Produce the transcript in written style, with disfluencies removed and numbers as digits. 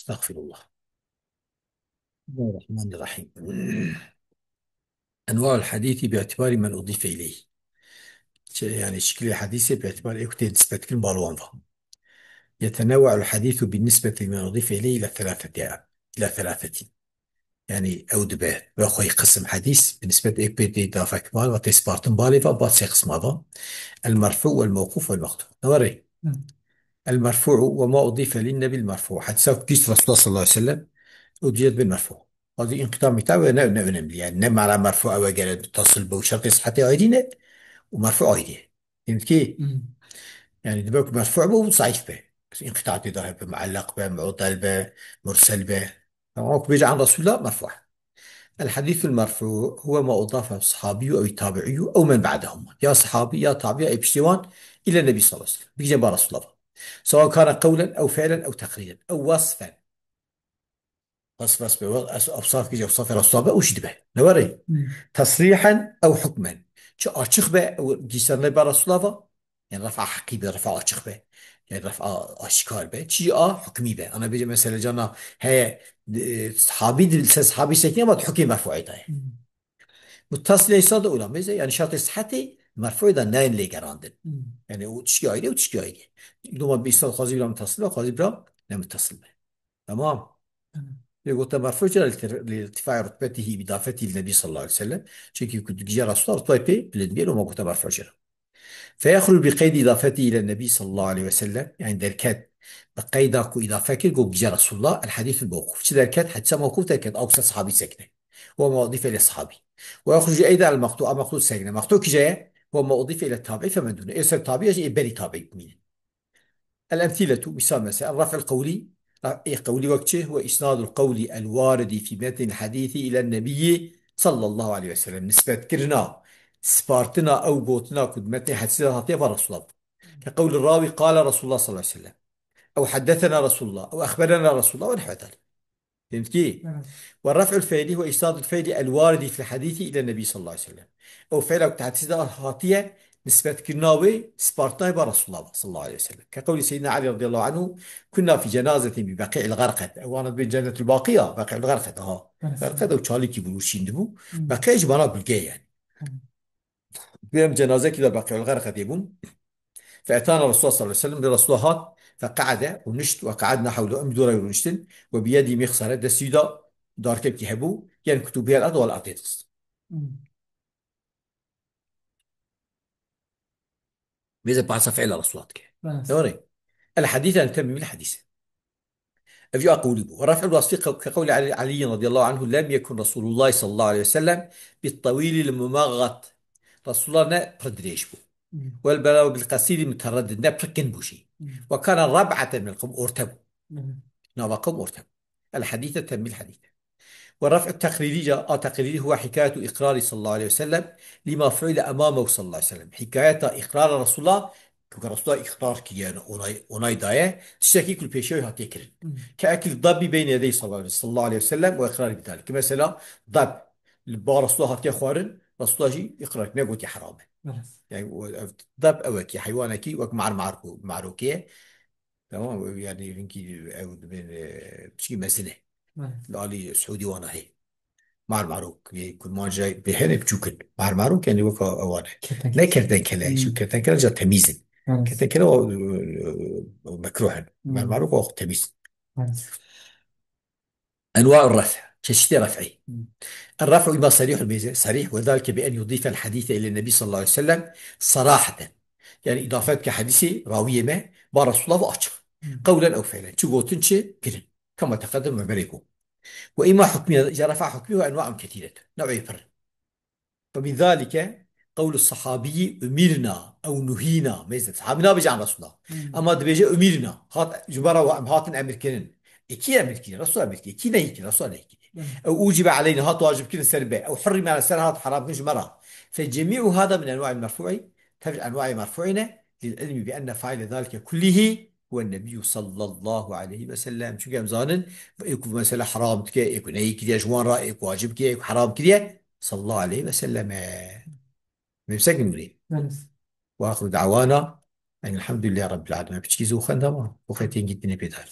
استغفر الله. بسم الله الرحمن الرحيم. أنواع الحديث باعتبار من أضيف إليه. يعني شكل الحديث باعتبار إيه نسبة كل بالوان. يتنوع الحديث بالنسبة لمن أضيف إليه إلى ثلاثة. يعني أو دبه بأخوي قسم حديث بالنسبة إيه بدي إضافة كمال وتسبارتن بالي فبات قسم هذا المرفوع والموقوف والمقطوع نوري. المرفوع وما أضيف للنبي المرفوع حديث كيس رسول الله صلى الله عليه وسلم أجيت بالمرفوع. هذه انقطاع متابع يعني نعم على مرفوع أو قال بتصل بوشرط صحته عيدينه ومرفوع عيديه. فهمت كيف؟ يعني دبك مرفوع به وضعيف به، بس انقطاع ظاهر به معلق به معضل به مرسل به. تمام بيجي عن رسول الله مرفوع. الحديث المرفوع هو ما أضاف الصحابي أو التابعي أو من بعدهم يا صحابي يا تابعي أي بشتوان إلى النبي صلى الله عليه وسلم بيجي رسول الله، سواء كان قولا أو فعلا أو تقريرا أو وصفا. بس أوصاف كي أوصاف الأصابع وش دبه نوري تصريحا أو حكما. شو أشخبه أو جسرنا برسولة يعني رفع حقيبة رفع أشخبه يعني رفع أشكال به شيء حكمي به. أنا بيجي مثلا جانا هي صحابي دل صحابي سكين ما تحكي مرفوع ده متصل يصاد أولى ميزة يعني شرط صحتي مرفوع ده ناين لي جراندن يعني وتشكي عيدي وتشكي عيدي دوما بيصاد خازي بلا متصل وخازي بلا لا متصل به. تمام. يقول مرفوع لارتفاع رتبته بإضافته للنبي صلى الله عليه وسلم شكي كنت جاء رسول الله طيب بالنبي وما كنت مرفوع جرا فيخرج بقيد إضافته إلى النبي صلى الله عليه وسلم يعني ذلك بقيد أكو إضافة كل جاء رسول الله الحديث الموقوف شذا ذلك حتى موقوف ذلك أوصى صحابي سكنه هو ما أضيف إلى الصحابي. ويخرج أيضا المقطوع مقطوع سكنه مقطوع كجاء هو ما أضيف إلى التابع فمن دونه يصير تابع يجي بني تابع مين. الأمثلة مثال الرفع القولي. أي قولي وقته هو إسناد القول الوارد في متن الحديث إلى النبي صلى الله عليه وسلم نسبة كرنا سبارتنا أو بوتنا كد متن حديث هاتيه رسول الله كقول الراوي قال رسول الله صلى الله عليه وسلم أو حدثنا رسول الله أو أخبرنا رسول الله ونحو ذلك. فهمت كيف؟ والرفع الفعلي هو إسناد الفعل الوارد في الحديث إلى النبي صلى الله عليه وسلم أو فعل أو تحديث هاتية نسبة كناوي سبارتاي برسول الله صلى الله عليه وسلم كقول سيدنا علي رضي الله عنه كنا في جنازة ببقيع الغرقد أو أنا بين جنة الباقية بقيع الغرقد غرقد أو تشالي كي بلوشين دبو بقيع جبنا بالجاي يعني بين جنازة كذا بقيع الغرقد يبون فأتانا الرسول صلى الله عليه وسلم برسول هات فقعد ونشت وقعدنا حوله أم دوري ونشتن وبيدي مخصرة دسيدا دار كيف هبو يعني كتبها الأرض ولا أعطيتس بإذا بعد فعل رسولاتك دوري الحديث أن تم الحديث أفجأ أقول بو ورفع الوصف كقول علي رضي الله عنه لم يكن رسول الله صلى الله عليه وسلم بالطويل الممغط رسول الله بردريش بو والبلاغ القصير المتردد بركن بوشي وكان ربعة من القوم أرتبوا نوى أرتبوا الحديث تم الحديث. والرفع التقريري تقريري هو حكاية إقرار صلى الله عليه وسلم لما فعل أمامه صلى الله عليه وسلم حكاية إقرار رسول الله كرسول الله إقرار كيان أوناي داية تشتكي كل بيشوي هاتيكرن كأكل الضب بين يدي صلى الله عليه وسلم وإقرار بذلك مثلا ضب البار رسول الله هاتي خوارن رسول الله جي إقرار ما قلت حرام يعني ضب أوكي حيوانك وك مع معروكية. تمام يعني يمكن بشي مسنة لالي سعودي وانا هي مع المعروك يكون ما جاي بهنا بجوكن مع المعروك يعني وكا أوانا لا كردن كلا شو كردن كلا جا تمييزن كردن كلا مكروها مع المعروك هو تمييز. أنواع الرفع كشتي رفعي. الرفع إما صريح الميزة صريح وذلك بأن يضيف الحديث إلى النبي صلى الله عليه وسلم صراحة يعني إضافات كحديث راوية ما رسول الله وأشر قولا أو فعلا شو تنشي كذا كما تقدم معبريكم. وإما حكمية إذا رفع حكمه أنواع كثيرة نوع يفرق. فمن ذلك قول الصحابي أمرنا أو نهينا ميزة صحابنا بيجي عن رسول الله أما دبيجي أمرنا هات جبارة وأم هات أمريكان إكي أمريكان رسول أمريكي إكي نهيكي رسول نهيكي أو أوجب علينا هات واجب كنا سربة أو حرم على سر هات حرام كنش مرة. فجميع هذا من أنواع المرفوع تبع أنواع مرفوعنا للعلم بأن فاعل ذلك كله هو النبي صلى الله عليه وسلم شو كان زانن يكون مثلا حرام كده يكون أي كده جوان رأيك واجب كده يكون حرام كده صلى الله عليه وسلم بمسكن مريد. واخر دعوانا ان الحمد لله رب العالمين بتشكيزو خندما وخيتين جدا بيدار.